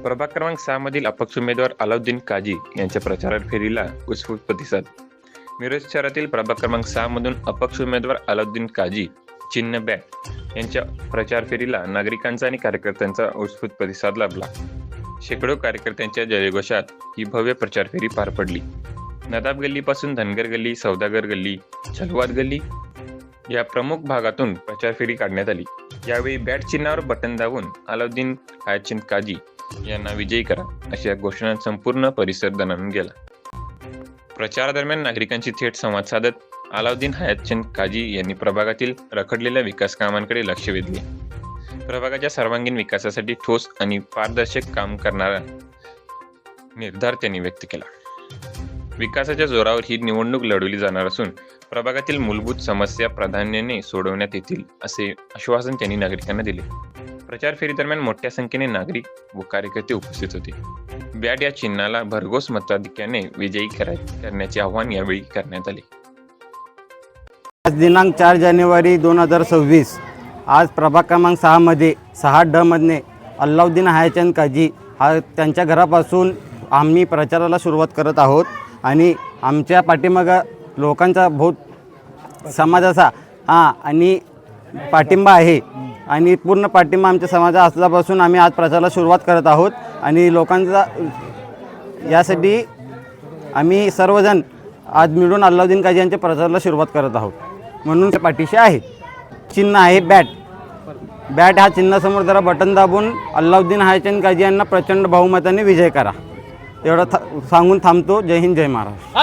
प्रभाग क्रमांक 6 मधील अपक्ष उमेदवार अलाउद्दीन काजी यांच्या प्रचार फेरीला उत्स्फूर्त प्रतिसाद. मिरज शहरातील प्रभाग क्रमांक 6 मधून अपक्ष उमेदवार अलाउद्दीन काजी चिन्ह बॅट यांच्या प्रचार फेरीला नागरिकांचा आणि कार्यकर्त्यांचा उत्स्फूर्त प्रतिसाद लाभला. शेकडो कार्यकर्त्यांच्या जयघोषात ही भव्य प्रचार फेरी पार पडली. नदाब गल्लीपासून धनगर गल्ली, सौदागर गल्ली, छलवाद गल्ली या प्रमुख भागातून प्रचार फेरी काढण्यात आली. यावेळी बॅट चिन्हावर बटन दाबून अलाउद्दीन हयातचंद काजी यांना विजयी करा अशा घोषणा संपूर्ण परिसर दणाणून गेला. प्रचारादरम्यान नागरिकांशी थेट संवाद साधत अलाउद्दीन हयातचंद काजी यांनी प्रभागातील रखडलेल्या विकास कामांकडे लक्ष वेधले. प्रभागाच्या सर्वांगीण विकासासाठी ठोस आणि पारदर्शक काम करणारा निर्धार त्यांनी व्यक्त केला. विकासाच्या जोरावर ही निवडणूक लढवली जाणार असून प्रभागातील मूलभूत समस्या प्राधान्याने सोडवण्यात येतील असे आश्वासन त्यांनी नागरिकांना दिले. प्रचार फेरीदरम्यान मोठ्या संख्येने नागरिक व कार्यकर्ते उपस्थित होते. बॅट या चिन्हाला भरघोस मताधिक्याने विजयी करण्याचे आवाहन यावेळी करण्यात आले. आज दिनांक 4 जानेवारी 2026 आज प्रभाग क्रमांक 6 मध्ये 6D मधने अलाउद्दीन हयातचंद काजी हा त्यांच्या घरापासून आम्ही प्रचाराला सुरुवात करत आहोत आणि आमच्या पाठीमागं लोकांचा बहुत समाजाचा आणि पाठिंबा आहे आणि पूर्ण पाठिंबा आमच्या समाजा असल्यापासून आम्ही आज प्रचाराला सुरुवात करत आहोत आणि लोकांचा यासाठी आम्ही सर्वजण आज मिळून अलाउद्दीन काजी यांच्या प्रचाराला सुरुवात करत आहोत. म्हणून त्या पाठीशी आहे. चिन्ह आहे बॅट. बॅट ह्या चिन्हासमोर जरा बटन दाबून अलाउद्दीन हयातचंद काजी यांना प्रचंड बहुमताने विजय करा एवढं सांगून थांबतो. जय हिंद, जय महाराष्ट्र.